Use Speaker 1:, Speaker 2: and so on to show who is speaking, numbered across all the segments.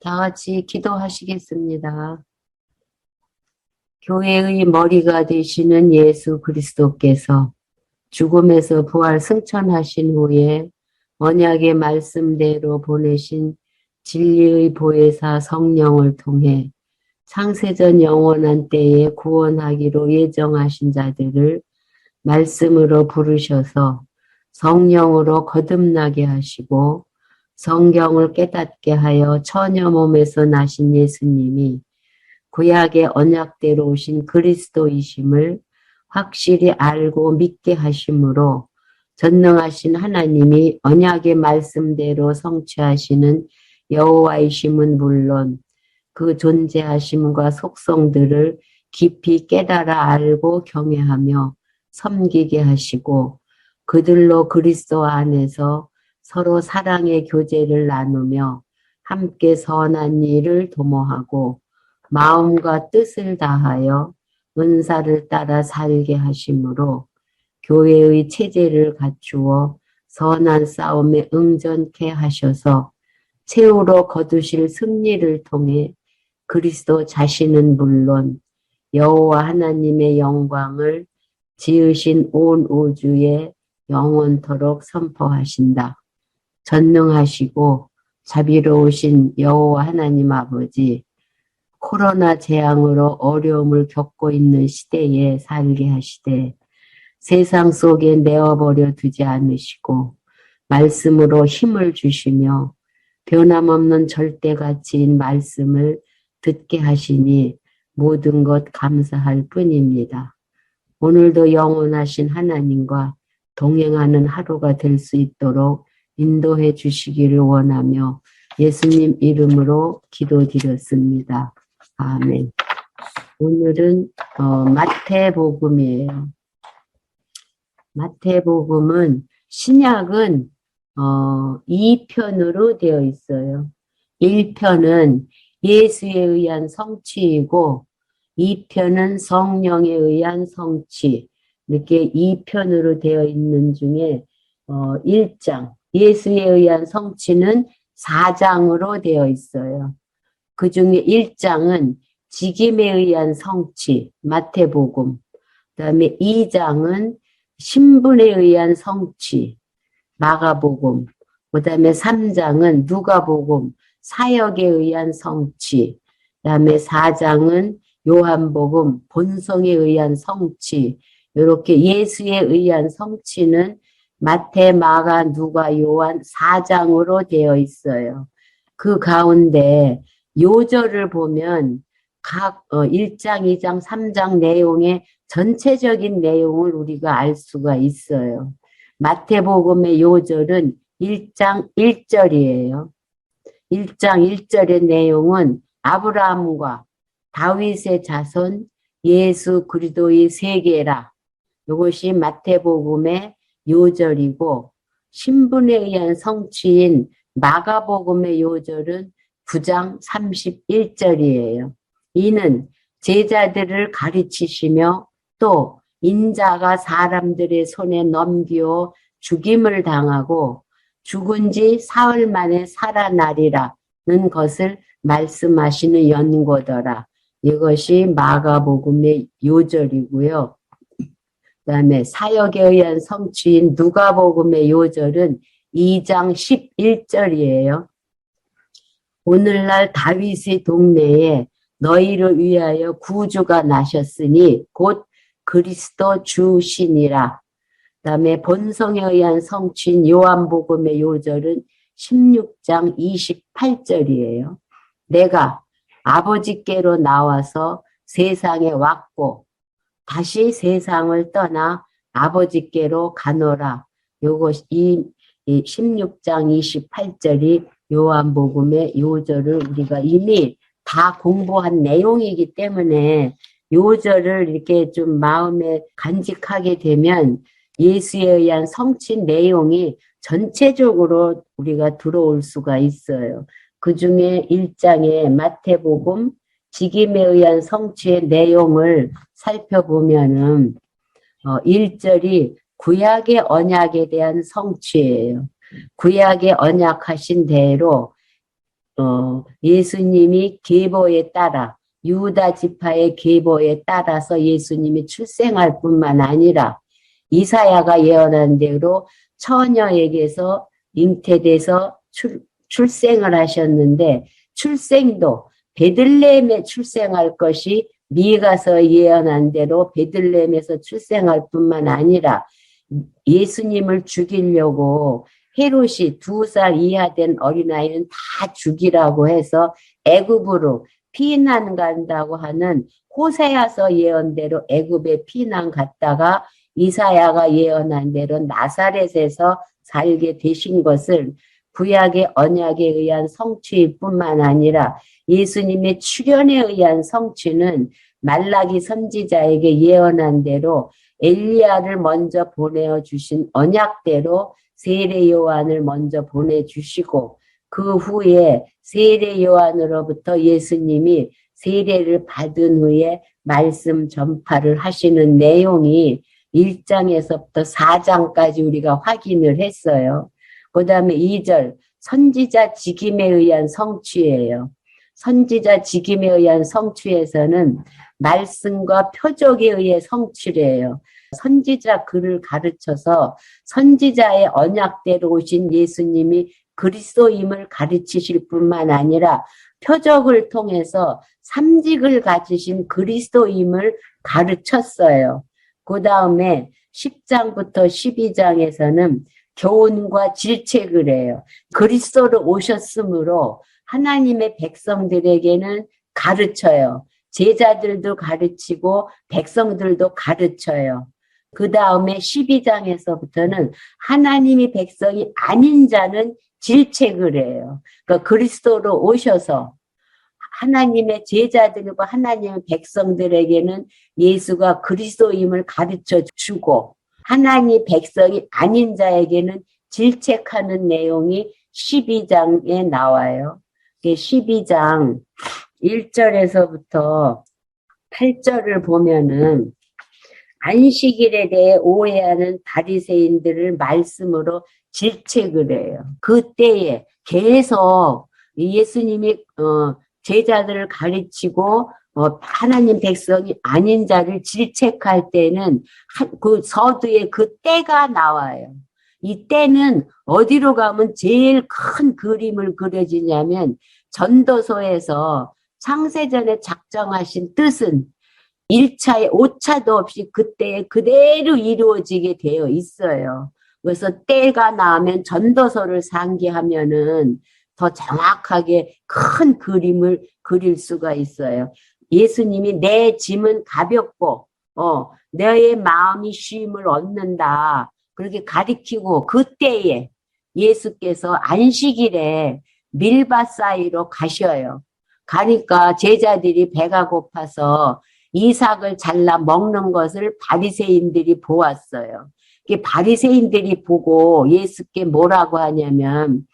Speaker 1: 다 같이 기도하시겠습니다. 교회의 머리가 되시는 예수 그리스도께서 죽음에서 부활 승천하신 후에 언약의 말씀대로 보내신 진리의 보혜사 성령을 통해 창세전 영원한 때에 구원하기로 예정하신 자들을 말씀으로 부르셔서 성령으로 거듭나게 하시고 성경을 깨닫게 하여 처녀 몸에서 나신 예수님이 구약의 언약대로 오신 그리스도이심을 확실히 알고 믿게 하심으로 전능하신 하나님이 언약의 말씀대로 성취하시는 여호와이심은 물론 그 존재하심과 속성들을 깊이 깨달아 알고 경외하며 섬기게 하시고 그들로 그리스도 안에서 서로 사랑의 교제를 나누며 함께 선한 일을 도모하고 마음과 뜻을 다하여 은사를 따라 살게 하심으로 교회의 체제를 갖추어 선한 싸움에 응전케 하셔서 최후로 거두실 승리를 통해 그리스도 자신은 물론 여호와 하나님의 영광을 지으신 온 우주에 영원토록 선포하신다. 전능하시고 자비로우신 여호와 하나님 아버지, 코로나 재앙으로 어려움을 겪고 있는 시대에 살게 하시되 세상 속에 내어버려 두지 않으시고 말씀으로 힘을 주시며 변함없는 절대가치인 말씀을 듣게 하시니 모든 것 감사할 뿐입니다. 오늘도 영원하신 하나님과 동행하는 하루가 될 수 있도록 인도해 주시기를 원하며 예수님 이름으로 기도드렸습니다. 아멘. 오늘은 마태복음이에요. 마태복음은 신약은 2편으로 되어 있어요. 1편은 예수에 의한 성취이고 2편은 성령에 의한 성취. 이렇게 2편으로 되어 있는 중에 1장, 예수에 의한 성취는 4장으로 되어 있어요. 그 중에 1장은 직임에 의한 성취, 마태복음. 그 다음에 2장은 신분에 의한 성취, 마가복음. 그 다음에 3장은 누가복음, 사역에 의한 성취. 그 다음에 4장은 요한복음, 본성에 의한 성취. 이렇게 예수에 의한 성취는 마태, 마가, 누가, 요한 4장으로 되어 있어요. 그 가운데 요절을 보면 각 1장, 2장, 3장 내용의 전체적인 내용을 우리가 알 수가 있어요. 마태복음의 요절은 1장 1절이에요. 1장 1절의 내용은 아브라함과 다윗의 자손 예수 그리스도의 세계라. 이것이 마태복음의 요절이고 신분에 의한 성취인 마가복음의 요절은 9장 31절이에요. 이는 제자들을 가르치시며 또 인자가 사람들의 손에 넘겨 죽임을 당하고 죽은 지 사흘 만에 살아나리라는 것을 말씀하시는 연고더라. 이것이 마가복음의 요절이고요. 그 다음에 사역에 의한 성취인 누가복음의 요절은 2장 11절이에요. 오늘날 다윗의 동네에 너희를 위하여 구주가 나셨으니 곧 그리스도 주시니라. 그 다음에 본성에 의한 성취인 요한복음의 요절은 16장 28절이에요. 내가 아버지께로 나와서 세상에 왔고 다시 세상을 떠나 아버지께로 가노라. 요것이 이 16장 28절이 요한복음의 요절을 우리가 이미 다 공부한 내용이기 때문에 요절을 이렇게 좀 마음에 간직하게 되면 예수에 의한 성취 내용이 전체적으로 우리가 들어올 수가 있어요. 그 중에 1장의 마태복음 직임에 의한 성취의 내용을 살펴보면은 1절이 구약의 언약에 대한 성취예요. 구약의 언약하신 대로 예수님이 계보에 따라 유다 지파의 계보에 따라서 예수님이 출생할 뿐만 아니라 이사야가 예언한 대로 처녀에게서 잉태돼서 출생을 하셨는데 출생도 베들레헴에 출생할 것이 미가서 예언한 대로 베들레헴에서 출생할 뿐만 아니라 예수님을 죽이려고 헤롯이 2살 이하 된 어린아이는 다 죽이라고 해서 애굽으로 피난 간다고 하는 호세아서 예언대로 애굽에 피난 갔다가 이사야가 예언한 대로 나사렛에서 살게 되신 것을 구약의 언약에 의한 성취일 뿐만 아니라 예수님의 출현에 의한 성취는 말라기 선지자에게 예언한 대로 엘리야를 먼저 보내어 주신 언약대로 세례 요한을 먼저 보내주시고 그 후에 세례 요한으로부터 예수님이 세례를 받은 후에 말씀 전파를 하시는 내용이 1장에서부터 4장까지 우리가 확인을 했어요. 그 다음에 2절 선지자 직임에 의한 성취예요. 선지자 직임에 의한 성취에서는 말씀과 표적에 의해 성취를 해요. 선지자 글을 가르쳐서 선지자의 언약대로 오신 예수님이 그리스도임을 가르치실 뿐만 아니라 표적을 통해서 삼직을 가지신 그리스도임을 가르쳤어요. 그 다음에 10장부터 12장에서는 교훈과 질책을 해요. 그리스도로 오셨으므로 하나님의 백성들에게는 가르쳐요. 제자들도 가르치고 백성들도 가르쳐요. 그 다음에 12장에서부터는 하나님이 백성이 아닌 자는 질책을 해요. 그러니까 그리스도로 오셔서 하나님의 제자들과 하나님의 백성들에게는 예수가 그리스도임을 가르쳐 주고 하나님 백성이 아닌 자에게는 질책하는 내용이 12장에 나와요. 12장 1절에서부터 8절을 보면은 안식일에 대해 오해하는 바리새인들을 말씀으로 질책을 해요. 그때에 계속 예수님이 제자들을 가르치고 하나님 백성이 아닌 자를 질책할 때는 그 서두에 그 때가 나와요. 이 때는 어디로 가면 제일 큰 그림을 그려지냐면 전도서에서 창세전에 작정하신 뜻은 1차에 오차도 없이 그때에 그대로 이루어지게 되어 있어요. 그래서 때가 나면 전도서를 상기하면은 더 정확하게 큰 그림을 그릴 수가 있어요. 예수님이 내 짐은 가볍고 너의 마음이 쉼을 얻는다. 그렇게 가리키고 그때에 예수께서 안식일에 밀밭 사이로 가셔요. 가니까 제자들이 배가 고파서 이삭을 잘라 먹는 것을 바리새인들이 보았어요. 바리새인들이 보고 예수께 뭐라고 하냐면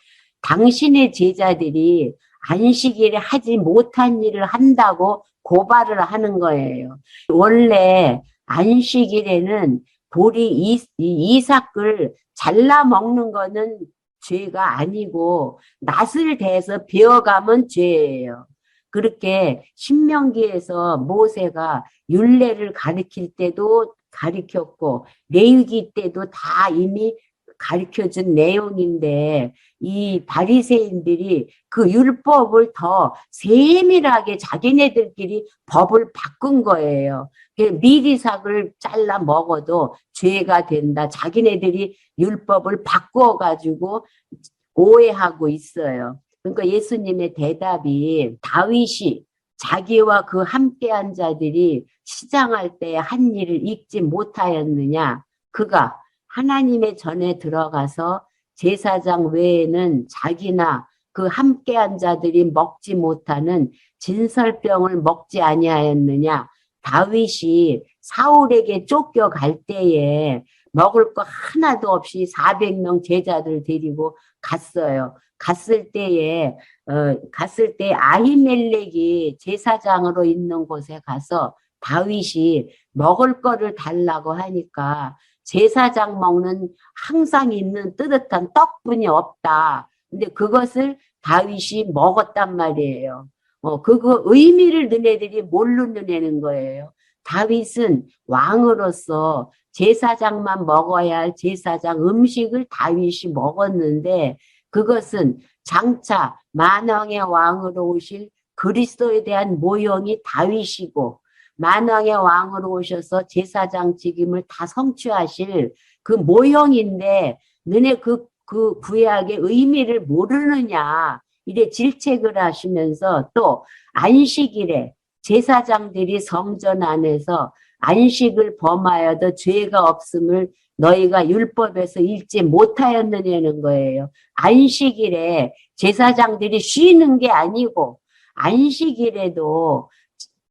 Speaker 1: 당신의 제자들이 안식일에 하지 못한 일을 한다고 고발을 하는 거예요. 원래 안식일에는 보리 이삭을 잘라 먹는 거는 죄가 아니고 낫을 대서 베어가면 죄예요. 그렇게 신명기에서 모세가 율례를 가르칠 때도 가르쳤고 레위기 때도 다 이미 가르쳐준 내용인데 이 바리새인들이 그 율법을 더 세밀하게 자기네들끼리 법을 바꾼 거예요. 미리삭을 잘라 먹어도 죄가 된다. 자기네들이 율법을 바꾸어가지고 오해하고 있어요. 그러니까 예수님의 대답이 다윗이 자기와 그 함께한 자들이 시장할 때 한 일을 잊지 못하였느냐. 그가 하나님의 전에 들어가서 제사장 외에는 자기나 그 함께한 자들이 먹지 못하는 진설병을 먹지 아니하였느냐. 다윗이 사울에게 쫓겨갈 때에 먹을 거 하나도 없이 400명 제자들 데리고 갔어요. 갔을 때에 아히멜렉이 제사장으로 있는 곳에 가서 다윗이 먹을 거를 달라고 하니까 제사장 먹는 항상 있는 뜨뜻한 떡분이 없다. 근데 그것을 다윗이 먹었단 말이에요. 그거 의미를 너네들이 모르는 애는 거예요. 다윗은 왕으로서 제사장만 먹어야 할 제사장 음식을 다윗이 먹었는데 그것은 장차 만왕의 왕으로 오실 그리스도에 대한 모형이 다윗이고 만왕의 왕으로 오셔서 제사장 직임을 다 성취하실 그 모형인데 너네 그 구약의 의미를 모르느냐 이래 질책을 하시면서 또 안식일에 제사장들이 성전 안에서 안식을 범하여도 죄가 없음을 너희가 율법에서 읽지 못하였느냐는 거예요. 안식일에 제사장들이 쉬는 게 아니고 안식일에도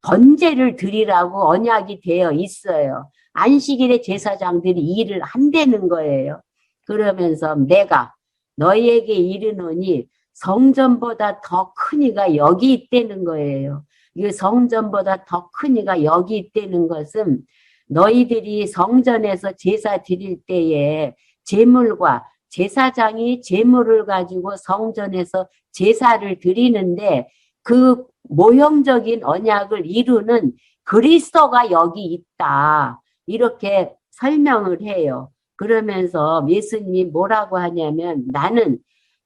Speaker 1: 번제를 드리라고 언약이 되어 있어요. 안식일에 제사장들이 일을 한다는 거예요. 그러면서 내가 너희에게 이르노니 성전보다 더 큰 이가 여기 있다는 거예요. 이 성전보다 더 큰 이가 여기 있다는 것은 너희들이 성전에서 제사 드릴 때에 제물과 제사장이 제물을 가지고 성전에서 제사를 드리는데 그 모형적인 언약을 이루는 그리스도가 여기 있다. 이렇게 설명을 해요. 그러면서 예수님이 뭐라고 하냐면 나는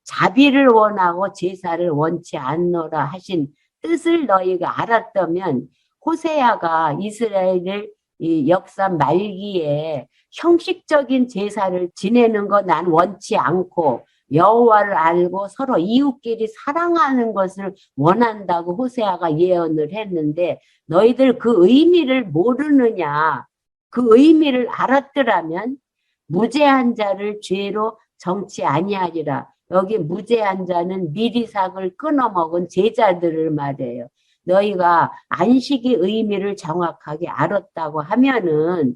Speaker 1: 자비를 원하고 제사를 원치 않노라 하신 뜻을 너희가 알았다면 호세아가 이스라엘을 이 역사 말기에 형식적인 제사를 지내는 거 난 원치 않고 여호와를 알고 서로 이웃끼리 사랑하는 것을 원한다고 호세아가 예언을 했는데 너희들 그 의미를 모르느냐 그 의미를 알았더라면 무죄한 자를 죄로 정치 아니하리라. 여기 무죄한 자는 미리삭을 끊어먹은 제자들을 말해요. 너희가 안식의 의미를 정확하게 알았다고 하면은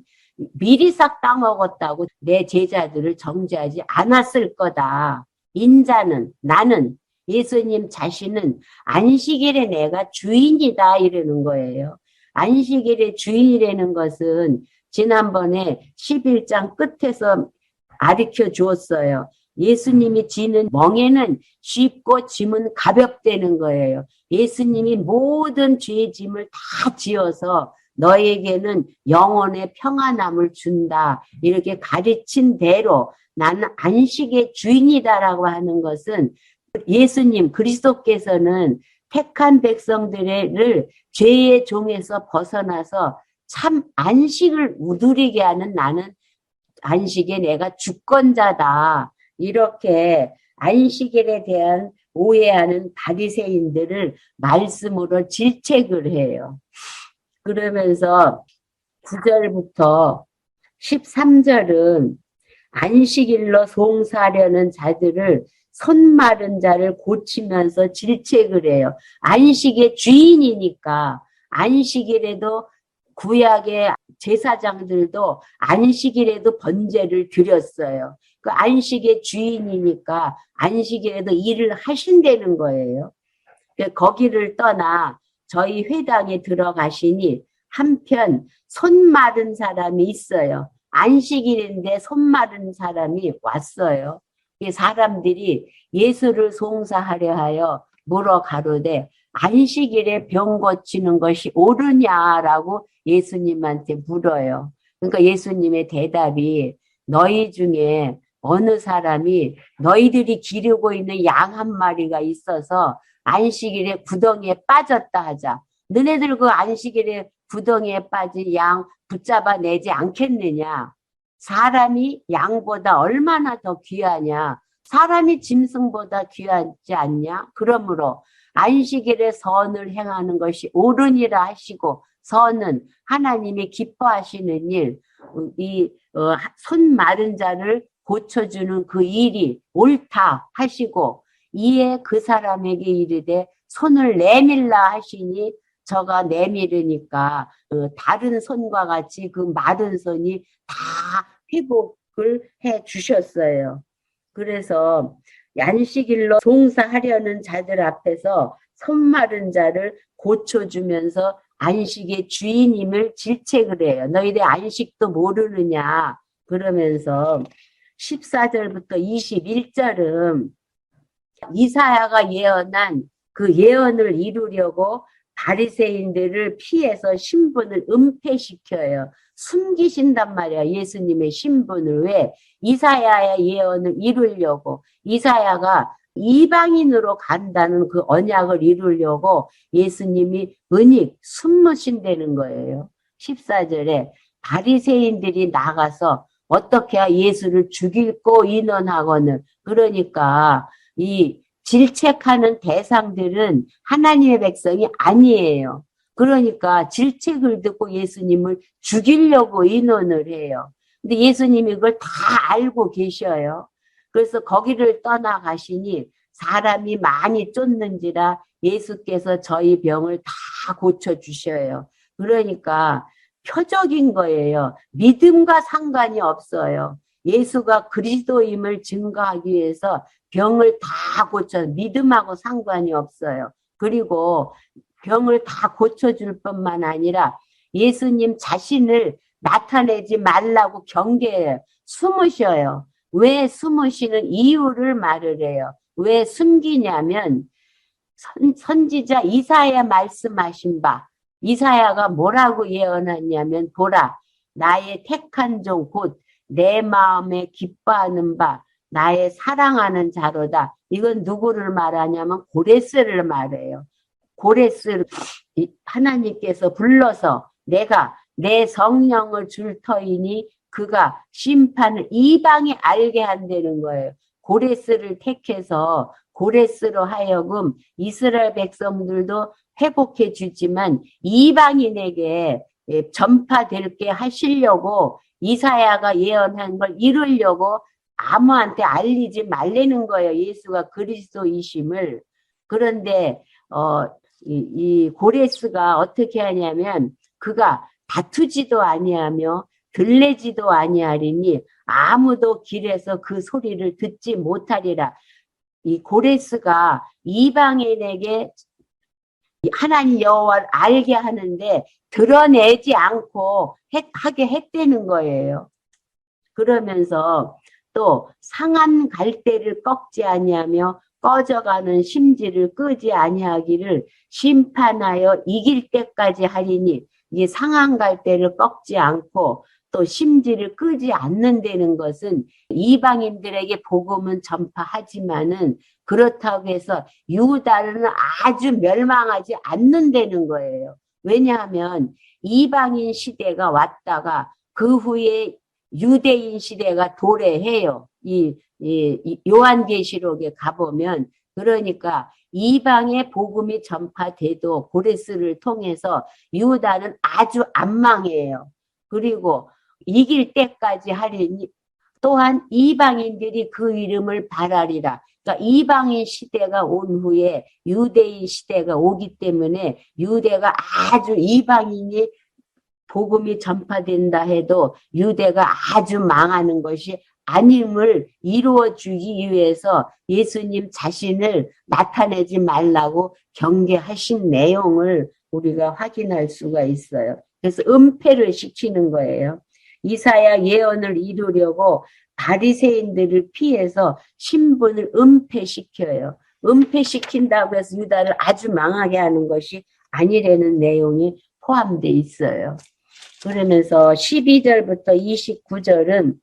Speaker 1: 미리삭 따먹었다고 내 제자들을 정죄하지 않았을 거다. 인자는 나는 예수님 자신은 안식일에 내가 주인이다 이러는 거예요. 안식일의 주인이라는 것은 지난번에 11장 끝에서 가르쳐 주었어요. 예수님이 지는 멍에는 쉽고 짐은 가볍다는 거예요. 예수님이 모든 죄의 짐을 다 지어서 너에게는 영혼의 평안함을 준다. 이렇게 가르친 대로 나는 안식의 주인이다라고 하는 것은 예수님 그리스도께서는 택한 백성들을 죄의 종에서 벗어나서 참 안식을 누리게 하는 나는 안식에 내가 주권자다. 이렇게 안식일에 대한 오해하는 바리새인들을 말씀으로 질책을 해요. 그러면서 9절부터 13절은 안식일로 송사하려는 자들을 손 마른 자를 고치면서 질책을 해요. 안식의 주인이니까 안식일에도 구약의 제사장들도 안식일에도 번제를 드렸어요. 그 안식의 주인이니까 안식일에도 일을 하신다는 거예요. 거기를 떠나 저희 회당에 들어가시니 한편 손 마른 사람이 있어요. 안식일인데 손 마른 사람이 왔어요. 사람들이 예수를 송사하려 하여 물어 가로되 안식일에 병 고치는 것이 옳으냐라고 예수님한테 물어요. 그러니까 예수님의 대답이 너희 중에 어느 사람이 너희들이 기르고 있는 양 한 마리가 있어서 안식일에 구덩이에 빠졌다 하자. 너네들 그 안식일에 구덩이에 빠진 양 붙잡아 내지 않겠느냐. 사람이 양보다 얼마나 더 귀하냐. 사람이 짐승보다 귀하지 않냐. 그러므로 안식일에 선을 행하는 것이 옳으니라 하시고 선은 하나님이 기뻐하시는 일, 손 마른 자를 고쳐주는 그 일이 옳다 하시고 이에 그 사람에게 이르되 손을 내밀라 하시니 저가 내밀으니까 다른 손과 같이 그 마른 손이 다 회복을 해 주셨어요. 그래서 안식일로 송사하려는 자들 앞에서 손 마른 자를 고쳐주면서 안식의 주인임을 질책을 해요. 너희들 안식도 모르느냐 그러면서 14절부터 21절은 이사야가 예언한 그 예언을 이루려고 바리새인들을 피해서 신분을 은폐시켜요. 숨기신단 말이야. 예수님의 신분을. 왜? 이사야의 예언을 이루려고. 이사야가 이방인으로 간다는 그 언약을 이루려고 예수님이 은닉 숨으신다는 거예요. 14절에 바리새인들이 나가서 어떻게 예수를 죽이고 인원하거늘. 그러니까 이 질책하는 대상들은 하나님의 백성이 아니에요. 그러니까 질책을 듣고 예수님을 죽이려고 인원을 해요. 근데 예수님이 그걸 다 알고 계셔요. 그래서 거기를 떠나가시니 사람이 많이 쫓는지라 예수께서 저희 병을 다 고쳐주셔요. 그러니까 표적인 거예요. 믿음과 상관이 없어요. 예수가 그리스도임을 증거하기 위해서 병을 다 고쳐, 믿음하고 상관이 없어요. 그리고 병을 다 고쳐줄 뿐만 아니라 예수님 자신을 나타내지 말라고 경계해요. 숨으셔요. 왜 숨으시는 이유를 말을 해요. 왜 숨기냐면 선지자 이사야 말씀하신 바, 이사야가 뭐라고 예언하냐면 보라 나의 택한 종 곧 내 마음에 기뻐하는 바 나의 사랑하는 자로다. 이건 누구를 말하냐면 고레스를 말해요. 고레스를 하나님께서 불러서 내가 내 성령을 줄 터이니 그가 심판을 이방에 알게 한다는 거예요. 고레스를 택해서 고레스로 하여금 이스라엘 백성들도 회복해 주지만 이방인에게 전파될게 하시려고 이사야가 예언한 걸 이루려고 아무한테 알리지 말라는 거예요. 예수가 그리스도이심을. 그런데 이 고레스가 어떻게 하냐면 그가 다투지도 아니하며 들레지도 아니하리니 아무도 길에서 그 소리를 듣지 못하리라. 이 고레스가 이방인에게 하나님 여호와를 알게 하는데 드러내지 않고 하게 했다는 거예요. 그러면서 또 상한 갈대를 꺾지 아니하며 꺼져가는 심지를 끄지 아니하기를 심판하여 이길 때까지 하리니 이게 상한 갈대를 꺾지 않고 또 심지를 끄지 않는다는 것은 이방인들에게 복음은 전파하지만은 그렇다고 해서 유다는 아주 멸망하지 않는다는 거예요. 왜냐하면 이방인 시대가 왔다가 그 후에 유대인 시대가 도래해요. 이 요한계시록에 가보면 그러니까 이방의 복음이 전파돼도 고레스를 통해서 유다는 아주 안 망해요. 그리고 이길 때까지 하리니 또한 이방인들이 그 이름을 바라리라. 그러니까 이방인 시대가 온 후에 유대인 시대가 오기 때문에 유대가 아주 이방인이 복음이 전파된다 해도 유대가 아주 망하는 것이 아님을 이루어주기 위해서 예수님 자신을 나타내지 말라고 경계하신 내용을 우리가 확인할 수가 있어요. 그래서 은폐를 시키는 거예요. 이사야 예언을 이루려고 바리새인들을 피해서 신분을 은폐시켜요. 은폐시킨다고 해서 유다를 아주 망하게 하는 것이 아니라는 내용이 포함되어 있어요. 그러면서 12절부터 29절은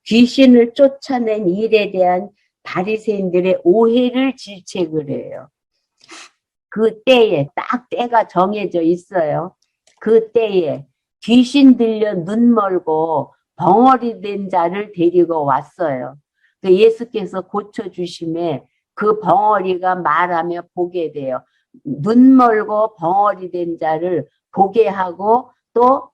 Speaker 1: 귀신을 쫓아낸 일에 대한 바리새인들의 오해를 질책을 해요. 그 때에 딱 때가 정해져 있어요. 그 때에 귀신 들려 눈 멀고 벙어리 된 자를 데리고 왔어요. 예수께서 고쳐주심에 그 벙어리가 말하며 보게 돼요. 눈 멀고 벙어리 된 자를 보게 하고 또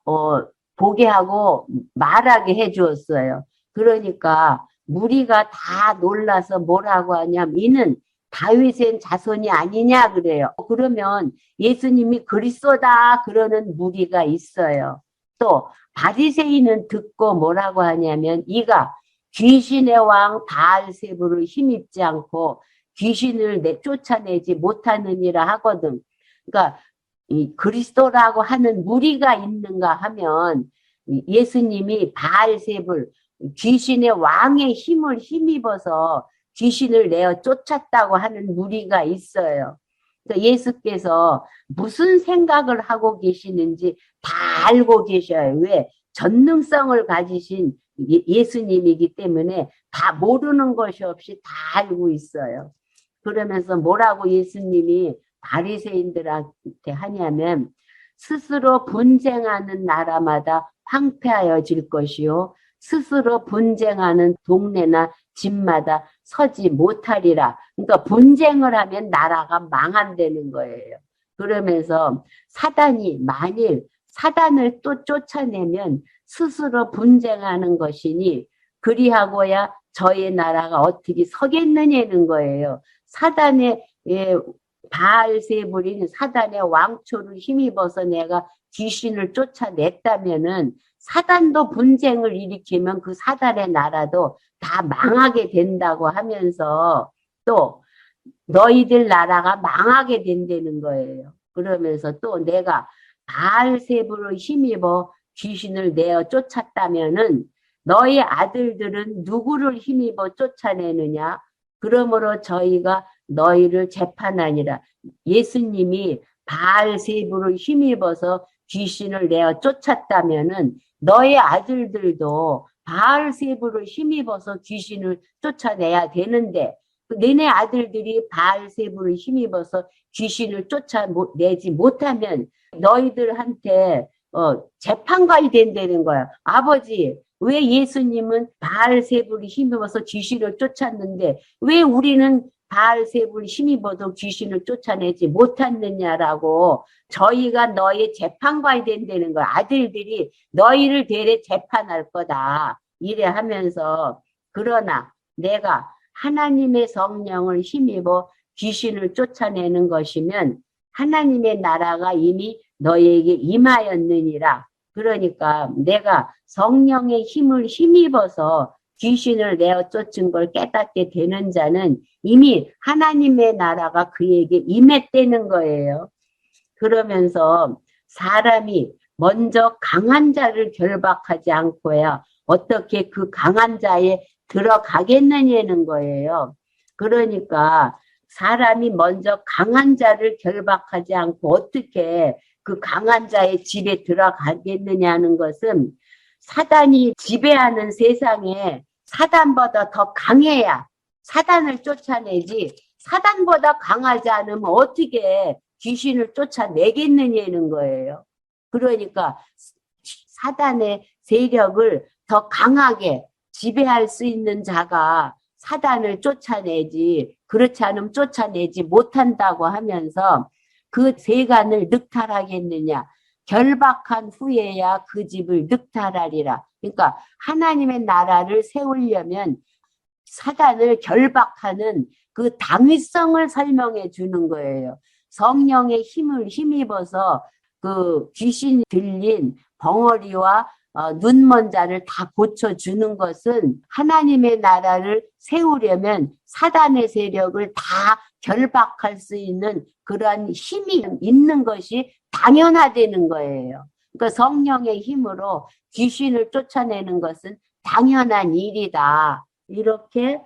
Speaker 1: 보게 하고 말하게 해 주었어요. 그러니까 무리가 다 놀라서 뭐라고 하냐면 이는 다윗의 자손이 아니냐 그래요. 그러면 예수님이 그리스도다 그러는 무리가 있어요. 또 바리새인은 듣고 뭐라고 하냐면 이가 귀신의 왕 바알세부를 힘입지 않고 귀신을 쫓아내지 못하느니라 하거든. 그러니까 이 그리스도라고 하는 무리가 있는가 하면 예수님이 바알세불 귀신의 왕의 힘을 힘입어서 귀신을 내어 쫓았다고 하는 무리가 있어요. 그래서 예수께서 무슨 생각을 하고 계시는지 다 알고 계셔요. 왜? 전능성을 가지신 예수님이기 때문에 다 모르는 것이 없이 다 알고 있어요. 그러면서 뭐라고 예수님이 바리새인들한테 하냐면 스스로 분쟁하는 나라마다 황폐하여질 것이요 스스로 분쟁하는 동네나 집마다 서지 못하리라. 그러니까 분쟁을 하면 나라가 망한다는 거예요. 그러면서 사단이 만일 사단을 또 쫓아내면 스스로 분쟁하는 것이니 그리하고야 저의 나라가 어떻게 서겠느냐는 거예요. 사단의 바알세불인 사단의 왕초를 힘입어서 내가 귀신을 쫓아냈다면은 사단도 분쟁을 일으키면 그 사단의 나라도 다 망하게 된다고 하면서 또 너희들 나라가 망하게 된다는 거예요. 그러면서 또 내가 바알세불을 힘입어 귀신을 내어 쫓았다면은 너희 아들들은 누구를 힘입어 쫓아내느냐? 그러므로 저희가 너희를 재판하니라. 예수님이 바알세불을 힘입어서 귀신을 내어 쫓았다면은 너희 아들들도 바알세불을 힘입어서 귀신을 쫓아내야 되는데 너네 아들들이 바알세불을 힘입어서 귀신을 쫓아내지 못하면 너희들한테 재판관이 된다는 거야. 아버지, 왜 예수님은 바알세불을 힘입어서 귀신을 쫓았는데 왜 우리는 바알세불을 힘입어도 귀신을 쫓아내지 못했느냐라고 저희가 너의 재판관이 된다는 거야. 아들들이 너희를 대래 재판할 거다. 이래 하면서 그러나 내가 하나님의 성령을 힘입어 귀신을 쫓아내는 것이면 하나님의 나라가 이미 너희에게 임하였느니라. 그러니까 내가 성령의 힘을 힘입어서 귀신을 내어 쫓은 걸 깨닫게 되는 자는 이미 하나님의 나라가 그에게 임했다는 거예요. 그러면서 사람이 먼저 강한 자를 결박하지 않고야 어떻게 그 강한 자에 들어가겠느냐는 거예요. 그러니까 사람이 먼저 강한 자를 결박하지 않고 어떻게 그 강한 자의 집에 들어가겠느냐는 것은 사단이 지배하는 세상에 사단보다 더 강해야 사단을 쫓아내지 사단보다 강하지 않으면 어떻게 귀신을 쫓아내겠느냐는 거예요. 그러니까 사단의 세력을 더 강하게 지배할 수 있는 자가 사단을 쫓아내지 그렇지 않으면 쫓아내지 못한다고 하면서 그 세간을 늑탈하겠느냐. 결박한 후에야 그 집을 늑탈하리라. 그러니까 하나님의 나라를 세우려면 사단을 결박하는 그 당위성을 설명해 주는 거예요. 성령의 힘을 힘입어서 그 귀신 들린 벙어리와 눈먼 자를 다 고쳐주는 것은 하나님의 나라를 세우려면 사단의 세력을 다 결박할 수 있는 그러한 힘이 있는 것이 당연하다는 거예요. 그러니까 성령의 힘으로 귀신을 쫓아내는 것은 당연한 일이다. 이렇게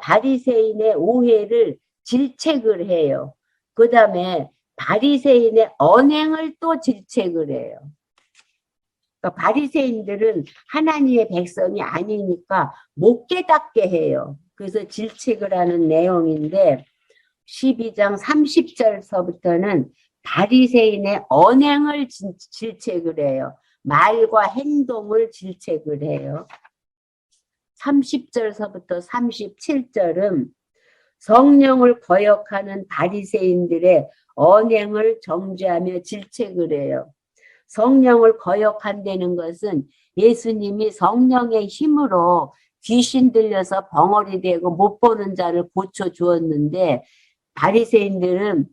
Speaker 1: 바리새인의 오해를 질책을 해요. 그 다음에 바리새인의 언행을 또 질책을 해요. 그러니까 바리새인들은 하나님의 백성이 아니니까 못 깨닫게 해요. 그래서 질책을 하는 내용인데 12장 30절서부터는 바리새인의 언행을 질책을 해요. 말과 행동을 질책을 해요. 30절서부터 37절은 성령을 거역하는 바리새인들의 언행을 정죄하며 질책을 해요. 성령을 거역한다는 것은 예수님이 성령의 힘으로 귀신 들려서 벙어리 되고 못 보는 자를 고쳐 주었는데 바리새인들은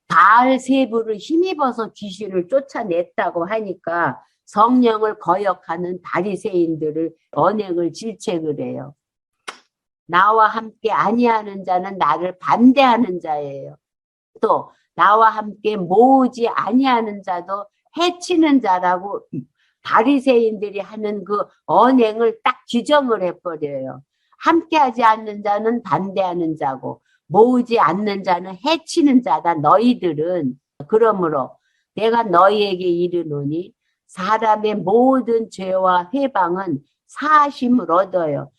Speaker 1: 바알세불을 힘입어서 귀신을 쫓아냈다고 하니까 성령을 거역하는 바리새인들을 언행을 질책을 해요. 나와 함께 아니하는 자는 나를 반대하는 자예요. 또 나와 함께 모으지 아니하는 자도 해치는 자라고 바리새인들이 하는 그 언행을 딱 규정을 해버려요. 함께하지 않는 자는 반대하는 자고 모으지 않는 자는 해치는 자다. 너희들은 그러므로 내가 너희에게 이르노니 사람의 모든 죄와 회방은 사하심을 얻어요.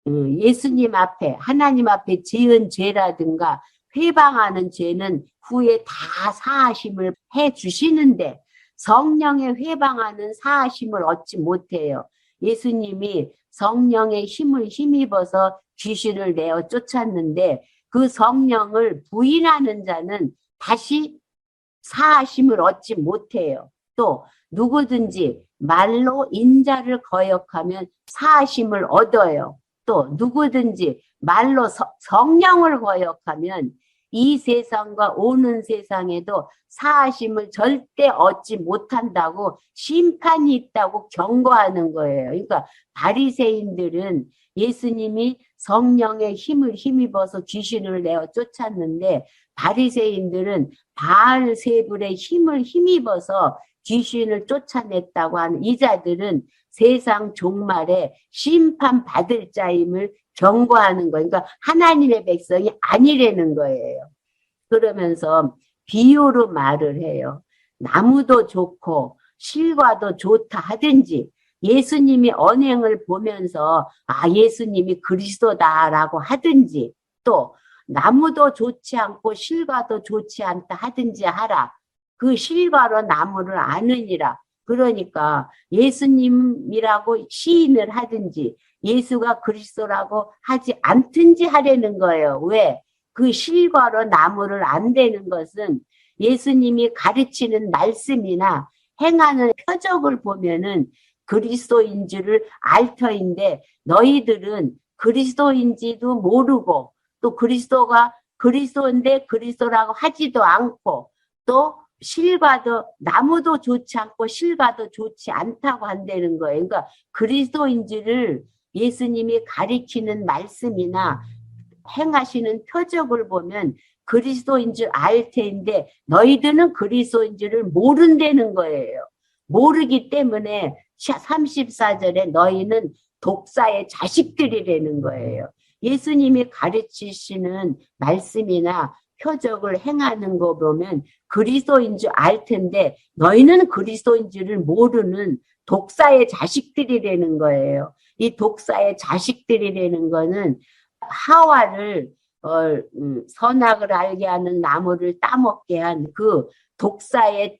Speaker 1: 예수님 앞에 하나님 앞에 지은 죄라든가 회방하는 죄는 후에 다 사하심을 해 주시는데 성령의 회방하는 사하심을 얻지 못해요. 예수님이 성령의 힘을 힘입어서 귀신을 내어 쫓았는데 그 성령을 부인하는 자는 다시 사하심을 얻지 못해요. 또 누구든지 말로 인자를 거역하면 사하심을 얻어요. 또 누구든지 말로 성령을 거역하면 이 세상과 오는 세상에도 사하심을 절대 얻지 못한다고 심판이 있다고 경고하는 거예요. 그러니까 바리새인들은 예수님이 성령의 힘을 힘입어서 귀신을 내어 쫓았는데 바리새인들은 바알세불의 힘을 힘입어서 귀신을 쫓아냈다고 하는 이자들은 세상 종말에 심판받을 자임을 경고하는 거예요. 그러니까 하나님의 백성이 아니라는 거예요. 그러면서 비유로 말을 해요. 나무도 좋고 실과도 좋다 하든지 예수님이 언행을 보면서 예수님이 그리스도다라고 하든지 또 나무도 좋지 않고 실과도 좋지 않다 하든지 하라. 그 실과로 나무를 아느니라. 그러니까 예수님이라고 시인을 하든지 예수가 그리스도라고 하지 않든지 하려는 거예요. 왜? 그 실과로 나무를 안 되는 것은 예수님이 가르치는 말씀이나 행하는 표적을 보면은 그리스도인 줄을 알 터인데 너희들은 그리스도인지도 모르고 또 그리스도가 그리스도인데 그리스도라고 하지도 않고 또 실과도 나무도 좋지 않고 실과도 좋지 않다고 한다는 거예요. 그러니까 그리스도인지를 예수님이 가리키는 말씀이나 행하시는 표적을 보면 그리스도인 줄 알 텐데 너희들은 그리스도인 줄을 모른다는 거예요. 모르기 때문에 34절에 너희는 독사의 자식들이라는 거예요. 예수님이 가르치시는 말씀이나 표적을 행하는 거 보면 그리스도인 줄 알 텐데 너희는 그리스도인 줄을 모르는 독사의 자식들이라는 거예요. 이 독사의 자식들이라는 거는 하와를 선악을 알게 하는 나무를 따먹게 한 그 독사의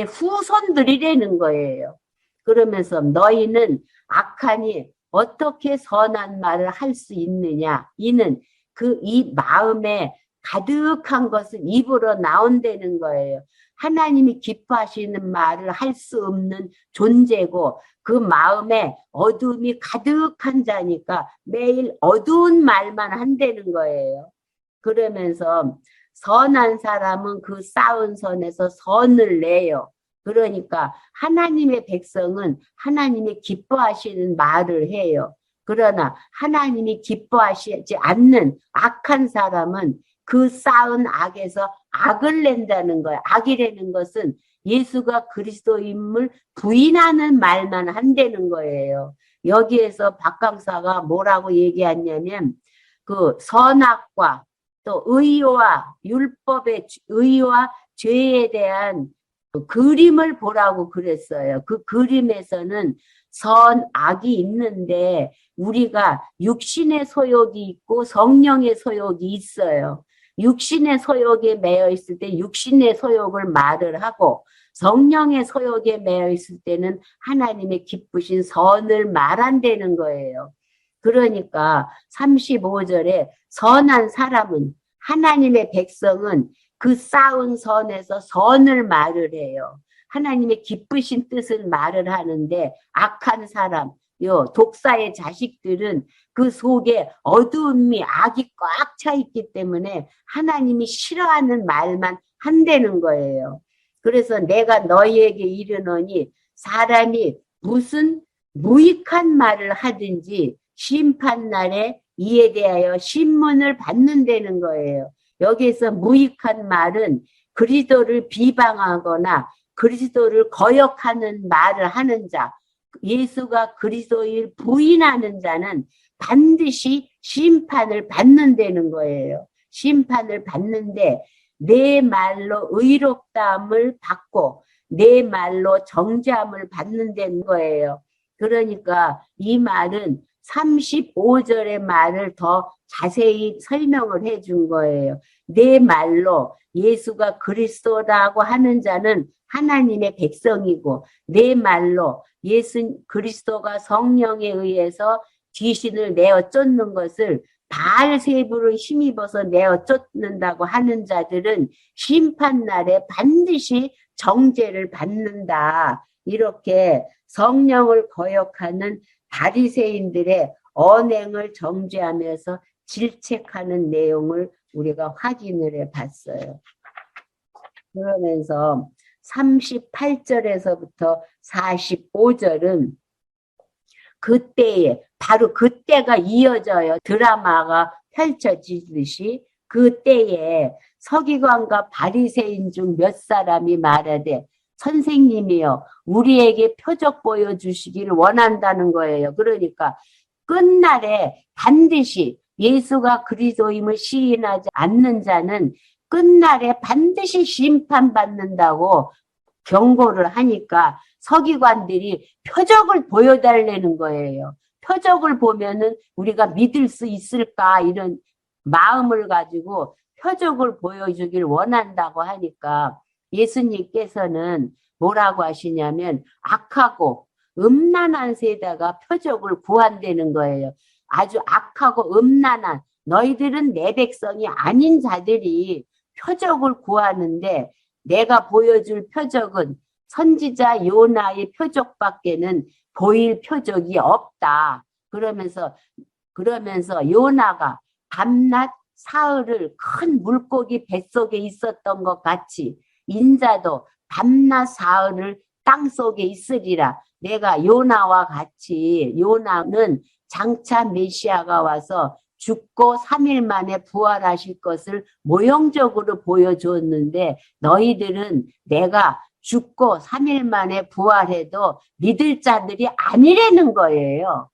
Speaker 1: 후손들이라는 거예요. 그러면서 너희는 악하니 어떻게 선한 말을 할 수 있느냐. 이는 이 마음에 가득한 것은 입으로 나온다는 거예요. 하나님이 기뻐하시는 말을 할 수 없는 존재고 그 마음에 어두움이 가득한 자니까 매일 어두운 말만 한다는 거예요. 그러면서 선한 사람은 그 쌓은 선에서 선을 내요. 그러니까 하나님의 백성은 하나님이 기뻐하시는 말을 해요. 그러나 하나님이 기뻐하시지 않는 악한 사람은 그 쌓은 악에서 악을 낸다는 거예요. 악이라는 것은 예수가 그리스도임을 부인하는 말만 한다는 거예요. 여기에서 박 강사가 뭐라고 얘기했냐면 그 선악과 또 의와 율법의 의와 죄에 대한 그림을 보라고 그랬어요. 그 그림에서는 선악이 있는데 우리가 육신의 소욕이 있고 성령의 소욕이 있어요. 육신의 소욕에 매여 있을 때 육신의 소욕을 말을 하고 성령의 소욕에 매여 있을 때는 하나님의 기쁘신 선을 말한다는 거예요. 그러니까 35절에 선한 사람은 하나님의 백성은 그 쌓은 선에서 선을 말을 해요. 하나님의 기쁘신 뜻을 말을 하는데 악한 사람, 독사의 자식들은 그 속에 어두움이 악이 꽉 차 있기 때문에 하나님이 싫어하는 말만 한다는 거예요. 그래서 내가 너희에게 이르노니 사람이 무슨 무익한 말을 하든지 심판날에 이에 대하여 신문을 받는다는 거예요. 여기에서 무익한 말은 그리스도를 비방하거나 그리스도를 거역하는 말을 하는 자, 예수가 그리스도를 부인하는 자는 반드시 심판을 받는다는 거예요. 심판을 받는데 내 말로 의롭다함을 받고 내 말로 정죄함을 받는다는 거예요. 그러니까 이 말은 35절의 말을 더 자세히 설명을 해준 거예요. 내 말로 예수가 그리스도라고 하는 자는 하나님의 백성이고 내 말로 예수 그리스도가 성령에 의해서 귀신을 내어 쫓는 것을 바알세부를 힘입어서 내어 쫓는다고 하는 자들은 심판날에 반드시 정죄를 받는다. 이렇게 성령을 거역하는 바리새인들의 언행을 정죄하면서 질책하는 내용을 우리가 확인을 해 봤어요. 그러면서 38절에서부터 45절은 그때에 바로 그때가 이어져요. 드라마가 펼쳐지듯이 그때에 서기관과 바리새인 중 몇 사람이 말하되 선생님이여 우리에게 표적 보여주시기를 원한다는 거예요. 그러니까 끝날에 반드시 예수가 그리스도임을 시인하지 않는 자는 끝날에 반드시 심판받는다고 경고를 하니까 서기관들이 표적을 보여달라는 거예요. 표적을 보면은 우리가 믿을 수 있을까 이런 마음을 가지고 표적을 보여주길 원한다고 하니까 예수님께서는 뭐라고 하시냐면 악하고 음란한 세대가 표적을 구한다는 거예요. 아주 악하고 음란한 너희들은 내 백성이 아닌 자들이 표적을 구하는데 내가 보여줄 표적은 선지자 요나의 표적밖에는 보일 표적이 없다. 그러면서 요나가 밤낮 사흘을 큰 물고기 뱃속에 있었던 것 같이 인자도 밤낮 사흘을 땅속에 있으리라. 내가 요나와 같이 요나는 장차 메시아가 와서 죽고 3일 만에 부활하실 것을 모형적으로 보여줬는데 너희들은 내가 죽고 3일 만에 부활해도 믿을 자들이 아니라는 거예요.